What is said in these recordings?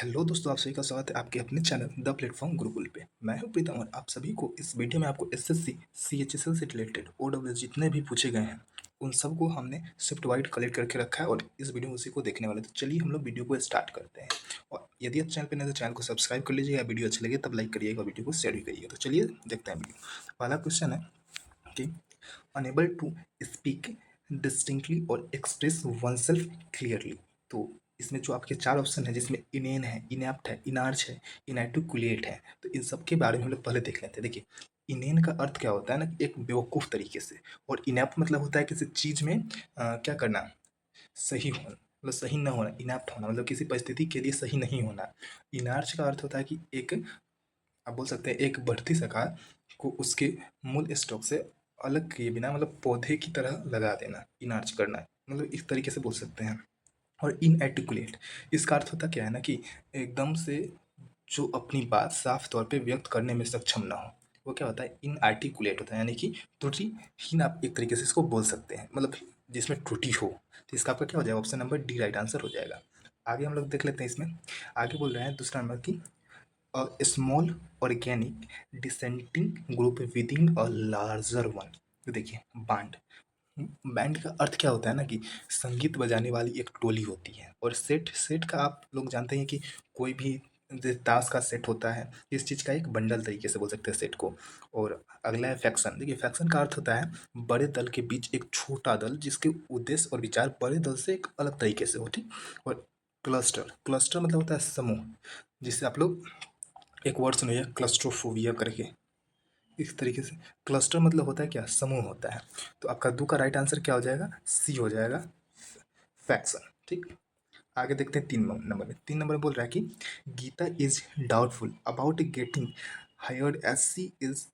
Hello दोस्तों, आप सभी का स्वागत है आपके अपने चैनल द प्लेटफॉर्म गुरुकुल पे। मैं हूं प्रीतम और आप सभी को इस वीडियो में आपको एसएससी सीएचएसएल से रिलेटेड ओडब्ल्यूएस जितने भी पूछे गए हैं उन सबको हमने शिफ्ट वाइड कलेक्ट करके रखा है और इस वीडियो में उसी को देखने वाले। तो चलिए हम लोग वीडियो को स्टार्ट करते हैं। और यदि आप चैनल पर नहीं तो चैनल को सब्सक्राइब कर लीजिएगा। वीडियो अच्छी लगे तब लाइक करिएगा और वीडियो को शेयर भी करिएगा। तो चलिए देखते हैं वीडियो। पहला क्वेश्चन है कि अनेबल टू स्पीक डिस्टिंक्टली और एक्सप्रेस वन सेल्फ क्लियरली। तो इसमें जो आपके चार ऑप्शन है जिसमें इनेन है, इनएप्ट है, इनार्च है, इनआर्टिकुलेट है, तो इन सब के बारे में हम लोग पहले देख लेते हैं। देखिए, इनेन का अर्थ क्या होता है ना, एक बेवकूफ़ तरीके से, और इनएप्ट मतलब होता है किसी चीज़ में क्या करना, सही होना, मतलब सही न होना, इनएप्ट होना मतलब किसी परिस्थिति के लिए सही नहीं होना। इनार्च का अर्थ होता है कि एक, आप बोल सकते हैं एक बढ़ती शाखा को उसके मूल स्टॉक से अलग किए बिना, मतलब पौधे की तरह लगा देना, इनार्च करना, मतलब इस तरीके से बोल सकते हैं। और इनआर्टिकुलेट, इसका अर्थ होता क्या है ना कि एकदम से जो अपनी बात साफ तौर पे व्यक्त करने में सक्षम ना हो, वो क्या होता है, इनआर्टिकुलेट होता है, यानी कि त्रुटिहीन, आप एक तरीके से इसको बोल सकते हैं, मतलब जिसमें त्रुटि हो। तो इसका आपका क्या हो जाएगा, option number D right answer हो जाएगा। आगे हम लोग देख लेते हैं। इसमें आगे बोल रहे हैं दूसरा नंबर की small organic dissenting group with in a larger one. तो देखिए, बैंड, बैंड का अर्थ क्या होता है ना कि संगीत बजाने वाली एक टोली होती है। और सेट, सेट का आप लोग जानते हैं कि कोई भी जैसे ताश का सेट होता है, इस चीज़ का एक बंडल तरीके से बोल सकते हैं सेट को। और अगला है फैक्शन। देखिए, फैक्शन का अर्थ होता है बड़े दल के बीच एक छोटा दल जिसके उद्देश्य और विचार बड़े दल से एक अलग तरीके से हो, ठीक। और क्लस्टर, क्लस्टर मतलब होता है समूह, जिससे आप लोग एक वर्ड सुनिए, क्लस्ट्रोफोबिया करके, इस तरीके से। क्लस्टर मतलब होता है क्या, समूह होता है। तो आपका दो का राइट आंसर क्या हो जाएगा, सी हो जाएगा, फैक्शन, ठीक। आगे देखते हैं 3 नंबर में। 3 नंबर में बोल रहा है कि Geeta is doubtful about getting hired as she is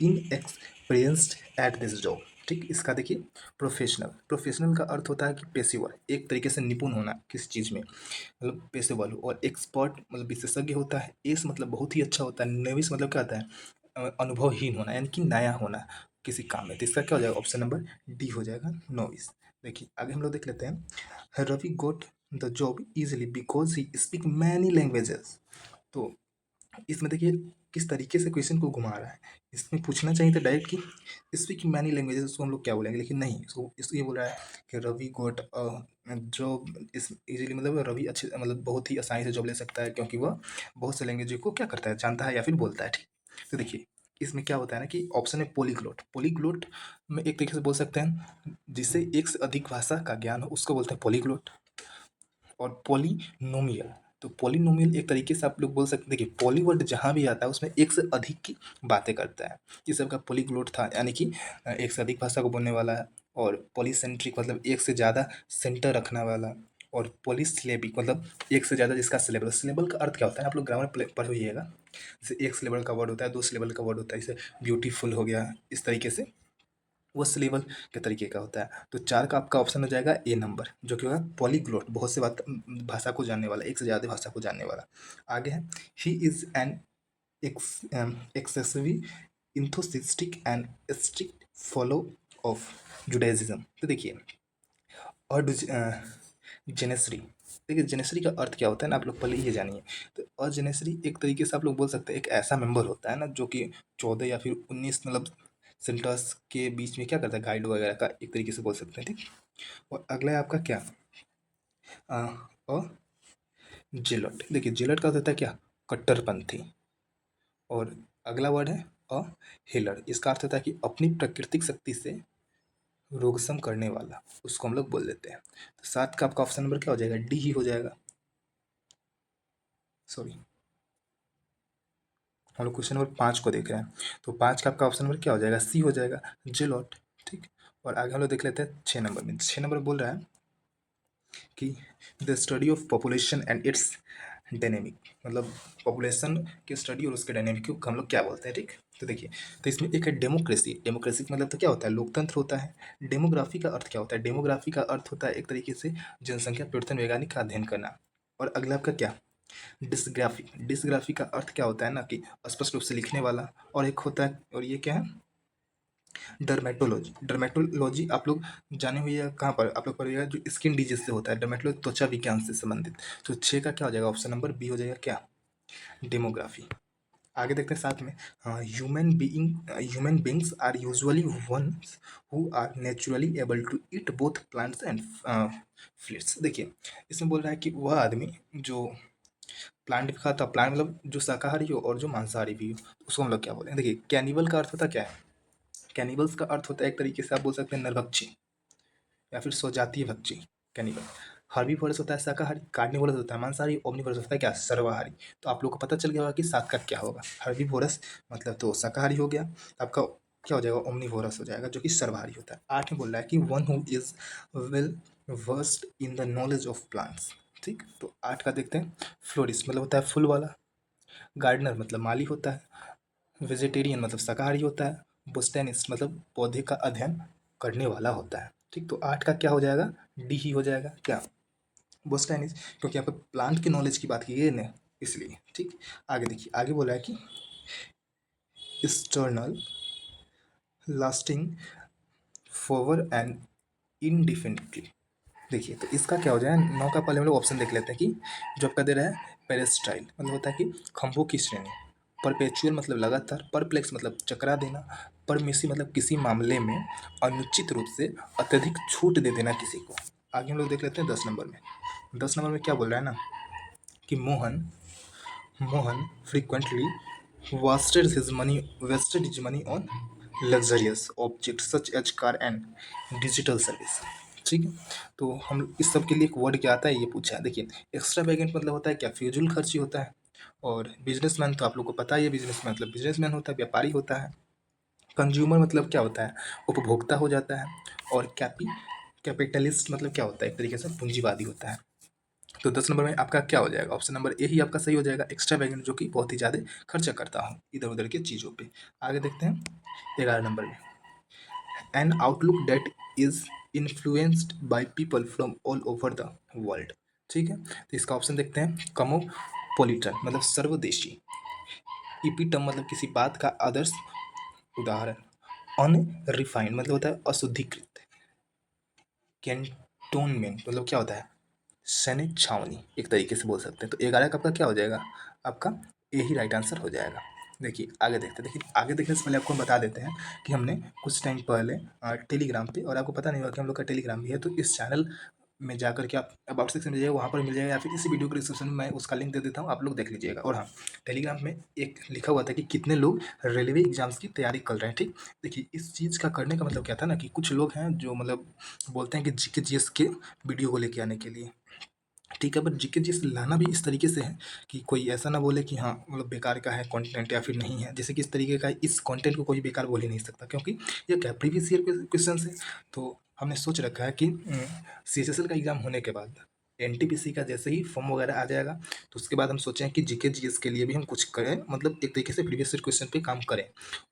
inexperienced at this job, ठीक। इसका देखिए, प्रोफेशनल, प्रोफेशनल का अर्थ होता है कि पेशेवर, एक तरीके से निपुण होना किसी चीज़ में, मतलब पेशेवर हो। और एक्सपर्ट मतलब विशेषज्ञ होता है। एस मतलब बहुत ही अच्छा होता है। नविस मतलब क्या होता है, अनुभवहीन होना, यानी कि नया होना किसी काम में। तो इसका क्या हो जाएगा, ऑप्शन नंबर डी हो जाएगा, नोविस। देखिए, आगे हम लोग देख लेते हैं। Ravi got the job easily because he speak many languages. तो इसमें देखिए किस तरीके से क्वेश्चन को घुमा रहा है। इसमें पूछना चाहिए था डायरेक्ट कि स्पीक मैनी लैंग्वेजेस, उसको हम लोग क्या बोलेंगे, लेकिन नहीं, इसको ये बोल रहा है कि रवि गोट जॉब इस इजीली, मतलब रवि अच्छे, मतलब बहुत ही आसानी से जॉब ले सकता है क्योंकि वह बहुत से लैंग्वेज को क्या करता है, जानता है या फिर बोलता है, ठीक। तो देखिए, इसमें क्या होता है ना कि ऑप्शन है पोलीग्लोट। पोलीग्लोट में एक तरीके से बोल सकते हैं जिससे एक से अधिक भाषा का ज्ञान हो, उसको बोलते हैं पोलीग्लोट। और पॉलिनोमियल, तो पॉलिनोमियल एक तरीके से आप लोग बोल सकते हैं। देखिए, पॉली वर्ड जहाँ भी आता है उसमें एक से अधिक की बातें करता है। ये सबका पॉलीग्लोट था, यानी कि एक से अधिक भाषा को बोलने वाला है। और पॉलीसेंट्रिक मतलब एक से ज़्यादा सेंटर रखने वाला। और पॉलीसिलेबिक मतलब एक से ज़्यादा जिसका सिलेबल, सिलेबल का अर्थ क्या होता है, आप लोग ग्रामर पढ़ होइएगा। जैसे एक सिलेबल का वर्ड होता है, दो सिलेबल का वर्ड होता है, जैसे ब्यूटीफुल हो गया, इस तरीके से वो लेवल के तरीके का होता है। तो 4 का आपका ऑप्शन हो जाएगा ए नंबर, जो कि होगा पॉलीग्लोट, बहुत से बात भाषा को जानने वाला, एक से ज़्यादा भाषा को जानने वाला। आगे है, he is an excessively enthusiastic and strict follow of Judaism. तो देखिए, और जेनेसरी, देखिए जेनेसरी का अर्थ क्या होता है ना, आप लोग पहले ये जानिए। तो अजेनेसरी एक तरीके से आप लोग बोल सकते हैं एक ऐसा मेंबर होता है ना जो कि 14 या फिर 19 मतलब सेंटर्स के बीच में क्या करता है, गाइड वगैरह का, एक तरीके से बोल सकते हैं, ठीक। और अगला है आपका क्या, अ जेलट। देखिए, जेलट का अर्थ होता है क्या, कट्टरपंथी। और अगला वर्ड है अ हेलर, इसका अर्थ होता है कि अपनी प्राकृतिक शक्ति से रोगसम करने वाला, उसको हम लोग बोल देते हैं। तो 7 का आपका ऑप्शन नंबर क्या हो जाएगा, डी ही हो जाएगा। सॉरी, हम लोग क्वेश्चन नंबर 5 को देख रहे हैं। तो 5 का आपका ऑप्शन नंबर क्या हो जाएगा, सी हो जाएगा, जेलॉट, ठीक। और आगे हम लोग देख लेते हैं 6 नंबर में। 6 नंबर बोल रहा है कि the study of population and it's dynamic, मतलब पॉपुलेशन की स्टडी और उसके डायनेमिक को हम लोग क्या बोलते हैं, ठीक। तो देखिए, तो इसमें एक है डेमोक्रेसी। डेमोक्रेसी का मतलब तो क्या होता है, लोकतंत्र होता है। डेमोग्राफी का अर्थ क्या होता है, डेमोग्राफी का अर्थ होता है एक तरीके से जनसंख्या परिवर्तन वैज्ञानिक का अध्ययन करना। और अगला आपका क्या, डिस्ग्राफी। डिस्ग्राफी का अर्थ क्या होता है ना कि स्पष्ट रूप से लिखने वाला। और एक होता है, और ये क्या है, डर्मेटोलॉजी, डर्मेटोलॉजी आप लोग जाने हुए या कहाँ पर आप लोग पढ़िएगा, जो स्किन डिजीज से होता है। डर्मेटोलॉजी त्वचा विज्ञान से संबंधित। तो 6 का क्या हो जाएगा, ऑप्शन नंबर बी हो जाएगा क्या, डेमोग्राफी। आगे देखते हैं साथ में, human beings are usually ones who are naturally able to eat both plants and fruits. देखिए इसमें बोल रहा है कि वह आदमी जो प्लांट भी खाता, प्लांट मतलब जो शाकाहारी हो और जो मांसाहारी भी हो, तो उसको हम लोग क्या बोलें। देखिए कैनिबल का अर्थ होता क्या है, कैनिबल्स का अर्थ होता है एक तरीके से आप बोल सकते हैं नरभक्षी या फिर स्वजातीय भक्षी, कैनिबल। हर्बीवोरस होता है शाकाहारी, कार्निवोरस होता है मांसाहारी, ओमनिवोरस होता है क्या, सर्वाहारी। तो आप लोग को पता चल गया होगा कि सात का क्या होगा। हर्बीवोरस मतलब तो शाकाहारी हो गया, आपका क्या हो जाएगा, ओमनिवोरस हो जाएगा जो कि सर्वाहारी होता है। 8 में बोल रहा है कि one who is well versed in the knowledge of plants. ठीक, तो 8 का देखते हैं, फ्लोरिस्ट मतलब होता है फूल वाला, गार्डनर मतलब माली होता है, वेजिटेरियन मतलब शाकाहारी होता है, बोस्टैनिस्ट मतलब पौधे का अध्ययन करने वाला होता है। ठीक, तो 8 का क्या हो जाएगा, डी ही हो जाएगा क्या, बोस्टैनिस्ट, क्योंकि यहाँ पे प्लांट की नॉलेज की बात की गई है ना, इसलिए। ठीक, आगे देखिए, आगे बोला है कि एक्सटर्नल लास्टिंग फॉरवर एंड इनडिफिनिटली। देखिए तो इसका क्या हो जाए, 9 का पहले हम लोग ऑप्शन देख लेते हैं कि जो आपका दे रहा है पेरेस्टाइल मतलब होता है कि खंभों की श्रेणी, परपेचुअल मतलब लगातार, परप्लेक्स मतलब चकरा देना, परमिसी मतलब किसी मामले में अनुचित रूप से अत्यधिक छूट दे देना किसी को। आगे हम लोग देख लेते हैं 10 नंबर में। 10 नंबर में क्या बोल रहा है ना कि Mohan Mohan frequently wasted his money on luxurious objects such as car and digital service। ठीक है, तो हम इस सब के लिए एक वर्ड क्या आता है ये पूछा है। देखिए एक्स्ट्रा वैगेंट मतलब होता है क्या, फ्यूजुल खर्ची होता है। और बिजनेसमैन तो आप लोग को पता ही है, बिजनेसमैन मतलब बिजनेसमैन होता है, व्यापारी होता है। कंज्यूमर मतलब क्या होता है, उपभोक्ता हो जाता है। और कैपिटलिस्ट मतलब क्या होता है, एक तरीके से पूंजीवादी होता है। तो 10 नंबर में आपका क्या हो जाएगा, ऑप्शन नंबर ए ही आपका सही हो जाएगा, एक्स्ट्रा वैगन, जो कि बहुत ही ज़्यादा खर्चा करता हूँ इधर उधर की चीज़ों पे। आगे देखते हैं 11 नंबर में, N outlook that is influenced by people from all over the world. ठीक है, तो इसका ऑप्शन देखते हैं, कमोपोलिटन मतलब सर्वदेशी, इपिटम मतलब किसी बात का आदर्श उदाहरण, अनरिफाइंड मतलब होता है अशुद्धिकृत, कैंटोनमेंट मतलब क्या होता है, सैनिक छावनी एक तरीके से बोल सकते हैं। तो 11 का आपका क्या हो जाएगा, आपका ए ही राइट आंसर हो जाएगा। देखिए आगे देखते हैं, देखिए आगे देखने से पहले आपको हम बता देते हैं कि हमने कुछ टाइम पहले टेलीग्राम पे, और आपको पता नहीं होगा कि हम लोग का टेलीग्राम भी है, तो इस चैनल में जाकर के आप अबाउट सेक्शन में जाइए, वहाँ पर मिल जाएगा, या फिर इसी वीडियो के डिस्क्रिप्शन में मैं उसका लिंक दे देता हूँ, आप लोग देख लीजिएगा। और हाँ, टेलीग्राम में एक लिखा हुआ था कि कितने लोग रेलवे एग्जाम्स की तैयारी कर रहे हैं। ठीक, देखिए इस चीज़ का करने का मतलब क्या था ना कि कुछ लोग हैं जो मतलब बोलते हैं कि जीके जीएस के वीडियो को लेके आने के लिए। ठीक है, बट जीके जीएस लाना भी इस तरीके से है कि कोई ऐसा ना बोले कि हाँ मतलब बेकार का है कंटेंट या फिर नहीं है। जैसे कि इस तरीके का इस कंटेंट को कोई बेकार बोल ही नहीं सकता, क्योंकि ये क्या प्रीवियस ईयर क्वेश्चन है। तो हमने सोच रखा है कि सीएचएसएल का एग्ज़ाम होने के बाद एनटीपीसी का जैसे ही फॉर्म वगैरह आ जाएगा, तो उसके बाद हम सोचें कि जीके जीएस के लिए भी हम कुछ करें, मतलब एक तरीके से प्रीवियस ईयर क्वेश्चन पे काम करें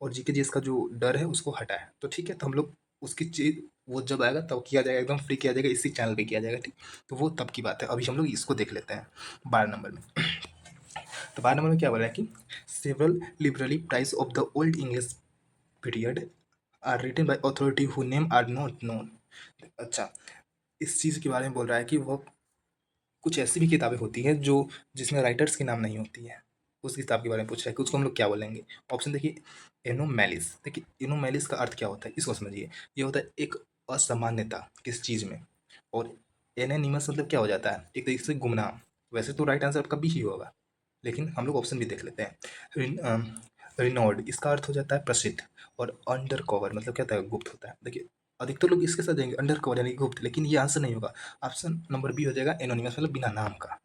और जीके जीएस का जो डर है उसको हटाएं। तो ठीक है, तो हम लोग उसकी चीज़ वो जब आएगा तब किया जाएगा, एकदम फ्री किया जाएगा, इसी चैनल पे किया जाएगा। ठीक, तो वो तब की बात है। अभी हम लोग इसको देख लेते हैं 12 नंबर में। तो 12 नंबर में क्या बोला है कि several liberally price of the old English period are written by authority who name are not known. अच्छा, इस चीज़ के बारे में बोल रहा है कि वो कुछ ऐसी भी किताबें होती हैं जो जिसमें राइटर्स के नाम नहीं होती है, उस किताब के बारे में पूछ रहा है कि उसको हम लोग क्या बोलेंगे। ऑप्शन देखिए, एनोमैलिस। देखिए एनोमैलिस का अर्थ क्या होता है इसको समझिए, ये होता है एक असामान्यता किस चीज़ में। और एनोनिमस मतलब क्या हो जाता है, एक तरीके से गुमनाम। वैसे तो राइट आंसर आपका बी ही होगा, लेकिन हम लोग ऑप्शन भी देख लेते हैं। रिनॉर्ड इसका अर्थ हो जाता है प्रसिद्ध, और अंडर कवर मतलब क्या होता है, गुप्त होता है। देखिए अधिकतर लोग इसके साथ जाएंगे अंडर कवर यानी गुप्त, लेकिन ये आंसर नहीं होगा। ऑप्शन नंबर बी हो जाएगा, एनोनिमस मतलब बिना नाम का।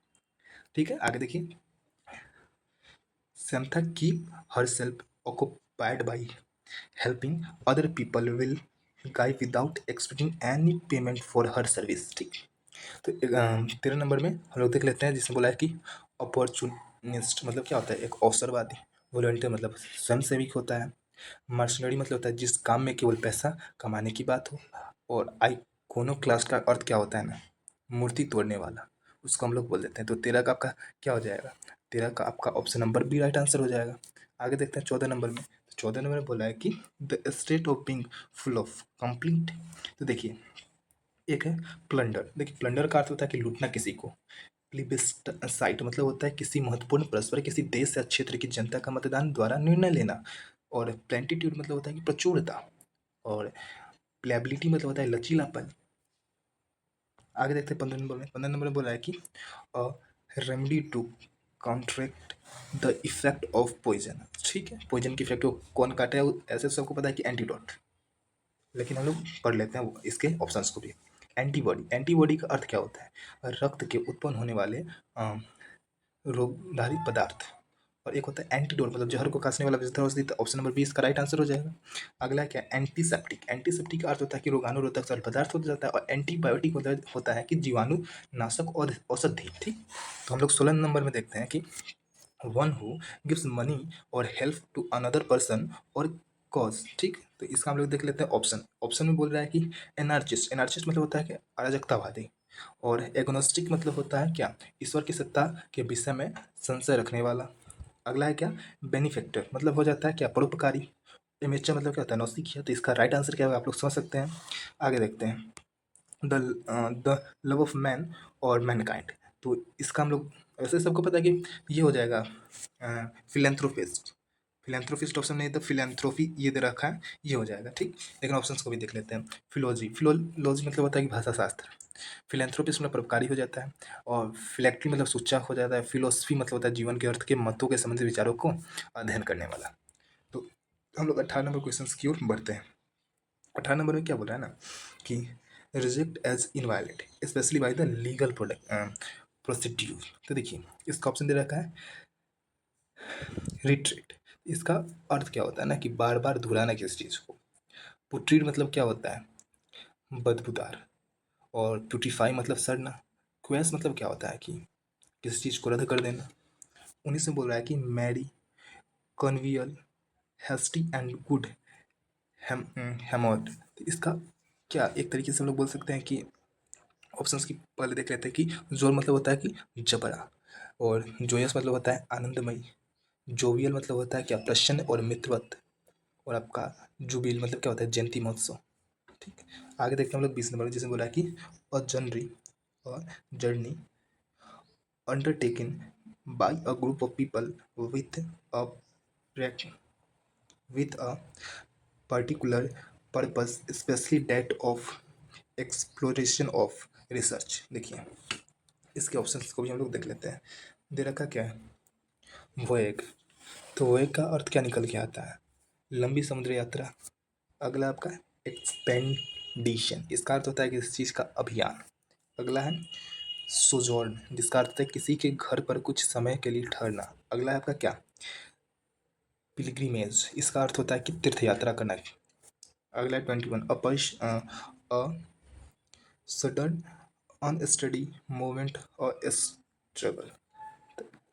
ठीक है, आगे देखिए, Samantha keep herself occupied by helping other people will guy without expecting any payment for her service। ठीक, तो 13 नंबर में हम लोग देख लेते हैं, जिसमें बोला है कि अपॉर्चुनिस्ट मतलब क्या होता है, एक अवसरवादी। वॉलंटियर मतलब स्वयंसेवी होता है। मर्सनरी मतलब होता है जिस काम में केवल पैसा कमाने की बात हो। और आइकोनो क्लास का अर्थ क्या होता है ना, मूर्ति तोड़ने वाला, उसको हम लोग बोल देते हैं। तो 13 का आपका क्या हो जाएगा, 13 का आपका option number B right answer हो जाएगा। आगे देखते हैं 14 नंबर में। 14 नंबर में बोला है कि the state of being full of complete. तो देखिए, एक है प्लंडर। देखिए, प्लंडर का अर्थ होता है कि लूटना किसी को। प्लिबिस्साइट मतलब होता है किसी महत्वपूर्ण प्रश्न पर किसी देश या क्षेत्र की जनता का मतदान द्वारा निर्णय लेना। और प्लेंटिट्यूड मतलब होता है कि प्रचुरता। और प्लेबिलिटी मतलब होता है लचीलापन। आगे देखते हैं 15 नंबर में। 15 नंबर में बोला है कि remedy to contract the effect of poison. ठीक है, पॉइजन की इफेक्ट को कौन काटे है, ऐसे सबको पता है कि एंटीडोट। लेकिन हम लोग पढ़ लेते हैं इसके ऑप्शंस को भी। एंटीबॉडी, एंटीबॉडी का अर्थ क्या होता है? रक्त के उत्पन्न होने वाले रोगधारी पदार्थ। और एक होता है एंटीडोट मतलब जहर को काटने वाला विषधर औषधि। तो ऑप्शन नंबर 20 का राइट आंसर हो जाएगा। अगला क्या है? एंटीसेप्टिक। एंटीसेप्टिक का अर्थ होता है कि रोगाणुरोधक तरल पदार्थ हो जाता है। और एंटीबायोटिक मतलब होता है कि जीवाणु नाशक और औषधि। ठीक, तो हम लोग 16 नंबर में देखते हैं कि वन हु गिव्स मनी और हेल्प टू अनदर पर्सन और कॉज। ठीक, तो इसका हम लोग देख लेते हैं ऑप्शन। ऑप्शन में बोल रहा है कि एनार्चिस्ट। एनार्चिस्ट मतलब होता है कि अराजकतावादी। और एग्नोस्टिक मतलब होता है क्या? ईश्वर की सत्ता के विषय में संशय रखने वाला। अगला है क्या? बेनिफेक्टर मतलब हो जाता है क्या? परोपकारी। एमेच्योर मतलब क्या होता है? नौसिखिया। तो इसका राइट आंसर क्या होगा आप लोग समझ सकते हैं। आगे देखते हैं द लव ऑफ मैन और मैनकाइंड। तो इसका हम लोग वैसे सबको पता है कि ये हो जाएगा फिलेंथ्रोपिस्ट। फिलेंथ्रोपिस्ट ऑप्शन नहीं, तो फिलेंथ्रोपी ये दे रखा है, ये हो जाएगा। ठीक, लेकिन ऑप्शंस को भी देख लेते हैं। फिलोलॉजी, फिलोलॉजी मतलब होता है कि भाषा शास्त्र। फिलेंथ्रोपिस्ट मतलब परोपकारी हो जाता है। और फिलेक्ट्री मतलब सुच्चा हो जाता है। फिलोसफी मतलब होता है जीवन के अर्थ के मतों के संबंधित विचारों को अध्ययन करने वाला। तो हम लोग 18 नंबर क्वेश्चन की ओर बढ़ते हैं। 18 नंबर में क्या बोल रहा है ना कि reject as inviolate specially by the legal product procedure. तो देखिए, इसका ऑप्शन दे रखा है रिट्रीट। इसका अर्थ क्या होता है ना कि बार बार दोहराना किसी चीज़ को। पुट्रीट मतलब क्या होता है? बदबूदार। और प्यूटिफाई मतलब सड़ना। क्वेस मतलब क्या होता है कि किसी चीज़ को रद्द कर देना। 19 में बोल रहा है कि मैरी कन्वियल हेस्टी एंड गुड हेमोड। इसका क्या एक तरीके से हम लोग बोल सकते हैं कि ऑप्शंस की पहले देख लेते हैं कि जोर मतलब होता है कि जबड़ा। और जोयस मतलब होता है आनंदमयी। जोवियल मतलब होता है क्या? प्रसन्न और मित्रवत। और आपका जुबिल मतलब क्या होता है? जयंती महोत्सव। ठीक, आगे देखते हैं हम लोग 20 नंबर जिसमें बोला है कि अ जनरी और journey undertaken by a group of people a with a particular purpose especially that of exploration of research। देखिए, इसके ऑप्शंस को भी हम लोग देख लेते हैं। दे रखा क्या है? वोएग। तो वोएग का अर्थ क्या निकल के आता है? लंबी समुद्र यात्रा। अगला आपका एक्सपेंडिशन, इसका अर्थ होता है किसी चीज़ का अभियान। अगला है सोजॉर्न, जिसका अर्थ है किसी के घर पर कुछ समय के लिए ठहरना। अगला है आपका क्या? पिलग्रिमेज, इसका अर्थ होता है कि तीर्थ यात्रा करना। अगला है 21 अ सडन अनस्टडी मूवमेंट और स्ट्रगल।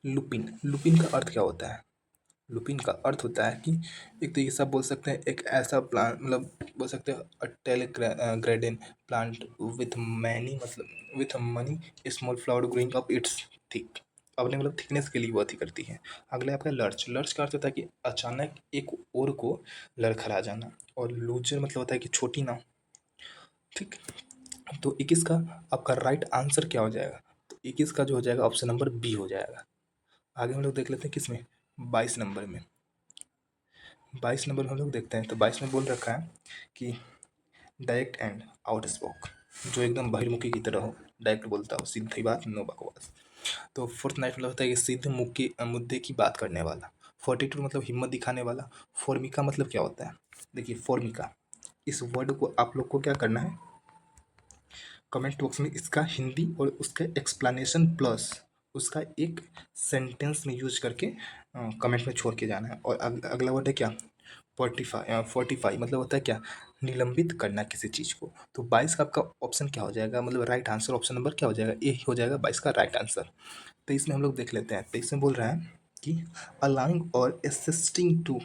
लुपिन, लुपिन का अर्थ क्या होता है? लुपिन का अर्थ होता है कि एक तरीके से आप बोल सकते हैं एक ऐसा प्लांट मतलब बोल सकते हैं टेलीग्रेडिन प्लांट विथ मैनी मतलब with money small flower growing up it's thick. अपने मतलब थिकनेस के लिए वो अति करती है। अगला आपका लर्च। लर्च का अर्थ होता है कि अचानक एक ओर को लड़खड़ा जाना। और लूजर मतलब होता है कि छोटी नाव। ठीक, तो 21 का आपका राइट आंसर क्या हो जाएगा? तो 21 का जो हो जाएगा ऑप्शन नंबर बी हो जाएगा। आगे हम लोग देख लेते हैं किसमें? 22 नंबर में। 22 नंबर में हम लोग देखते हैं। तो 22 में बोल रखा है कि डायरेक्ट एंड आउट स्पोक, जो एकदम बहिर्मुखी की तरह हो, डायरेक्ट बोलता हो, सीधी बात, नो बकवास। तो फोर्थ नाइट मतलब होता है कि सीधे मुद्दे की बात करने वाला। 42 मतलब हिम्मत दिखाने वाला। फॉर्मिका मतलब क्या होता है? देखिए, फॉर्मिका इस वर्ड को आप लोग को क्या करना है, कमेंट बॉक्स में इसका हिंदी और उसका एक्सप्लेनेशन प्लस उसका एक सेंटेंस में यूज करके कमेंट में छोड़ के जाना है। और अगला वर्ड है क्या? 45 मतलब होता है क्या? निलंबित करना किसी चीज़ को। तो 22 का आपका ऑप्शन क्या हो जाएगा, मतलब राइट आंसर ऑप्शन नंबर क्या हो जाएगा? ए हो जाएगा 22 का राइट आंसर। 23 में हम लोग देख लेते हैं। 23 में बोल रहा है कि अलाउइंग और असिस्टिंग टू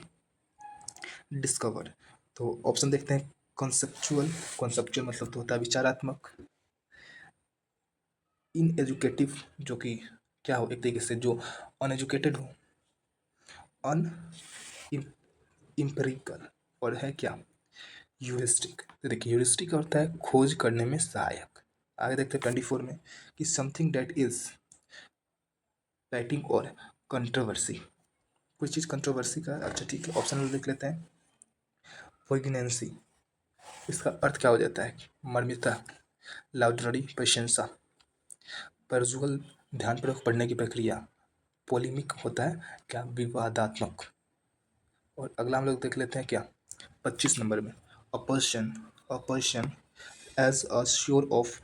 डिस्कवर। तो ऑप्शन देखते हैं। कॉन्सेप्चुअल, कॉन्सेप्चुअल मतलब तो होता है विचारात्मक। इन एजुकेटिव, जो कि क्या हो एक तरीके से जो अनएजुकेटेड हो। अन इम्पेरिकल और है क्या ह्यूरिस्टिक। तो देखिए ह्यूरिस्टिक का होता है खोज करने में सहायक। आगे देखते हैं 24 में कि समथिंग दैट इज पैटिंग और कंट्रोवर्सी। कोई चीज़ कंट्रोवर्सी का, अच्छा ठीक है ऑप्शन में देख लेते हैं। पोइग्नेंसी, इसका अर्थ क्या हो जाता है, मर्मिता, लाउडरी प्रशंसा, परजुअल ध्यानपूर्वक पढ़ने की प्रक्रिया, पोलिमिक होता है क्या विवादात्मक। और अगला हम लोग देख लेते हैं क्या 25 नंबर में अपर्शन, अपर्शन as a source of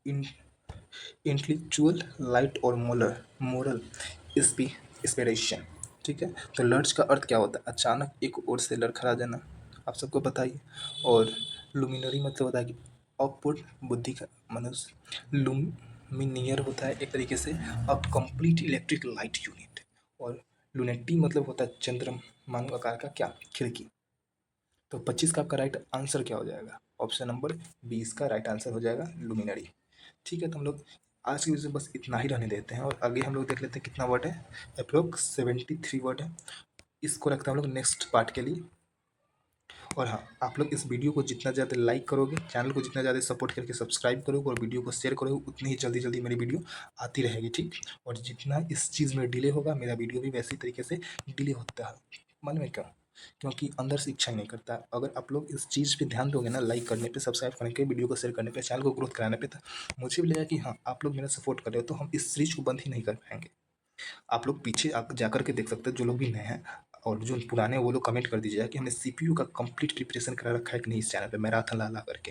intellectual light और मोरल इंस्पिरेशन। ठीक है, तो लर्ज का अर्थ क्या होता है, अचानक एक ओर से लड़खड़ा जाना, आप सबको पता ही। और लुमिनरी मतलब होता है कि अपवर्ड बुद्धि का मनुष्य। लुमिनियर होता है एक तरीके से a complete electric light unit. और लुनेटी मतलब होता है चंद्रमा आकार का क्या खिड़की। तो 25 का आपका राइट आंसर क्या हो जाएगा, ऑप्शन नंबर 20 का राइट आंसर हो जाएगा लुमिनरी। ठीक है, तो हम लोग आज की वीडियो में बस इतना ही रहने देते हैं और आगे हम लोग देख लेते हैं कितना वर्ड है, अप्रोक्स 73 वर्ड है। इसको रखते हैं हम लोग नेक्स्ट पार्ट के लिए। और हाँ, आप लोग इस वीडियो को जितना ज़्यादा लाइक करोगे, चैनल को जितना ज़्यादा सपोर्ट करके सब्सक्राइब करोगे और वीडियो को शेयर करोगे, उतनी ही जल्दी जल्दी मेरी वीडियो आती रहेगी। ठीक, और जितना इस चीज़ में डिले होगा मेरा वीडियो भी वैसे तरीके से डिले होता है। मन में क्यों, क्योंकि अंदर से इच्छा नहीं करता। अगर आप लोग इस चीज़ पे ध्यान दोगे ना, लाइक करने पे, सब्सक्राइब करने पे, वीडियो को शेयर करने पे, चैनल को ग्रोथ कराने पे, तो मुझे भी लगेगा कि हाँ आप लोग मेरा सपोर्ट कर रहे हो, तो हम इस सीरीज को बंद ही नहीं कर पाएंगे। आप लोग पीछे आप जा कर के देख सकते हो, जो लोग भी नए हैं और जो पुराने हैं वो लोग कमेंट कर दीजिएगा कि हमने सीपीयू का कंप्लीट प्रिपरेशन करा रखा है कि नहीं इस चैनल पे, मैराथन ला ला करके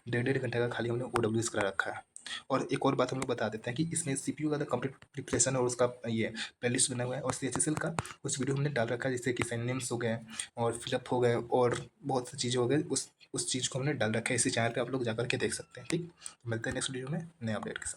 1.5 घंटे का खाली हमने ओडब्ल्यूएस करा रखा है। और एक और बात हम लोग बता देते हैं कि इसमें सीपीयू का तो कंप्लीट प्रिपरेशन और उसका ये प्लेलिस्ट बना हुआ है, और सीएचएसएल का कुछ वीडियो हमने डाल रखा है, जैसे कि सिनोनिम्स हो गए और फिलअप हो गए और बहुत सी चीज़ें हो गई, उस चीज़ को हमने डाल रखा है इसी चैनल पे, आप लोग जाकर के देख सकते हैं। ठीक, मिलते हैं नेक्स्ट वीडियो में नए अपडेट के साथ।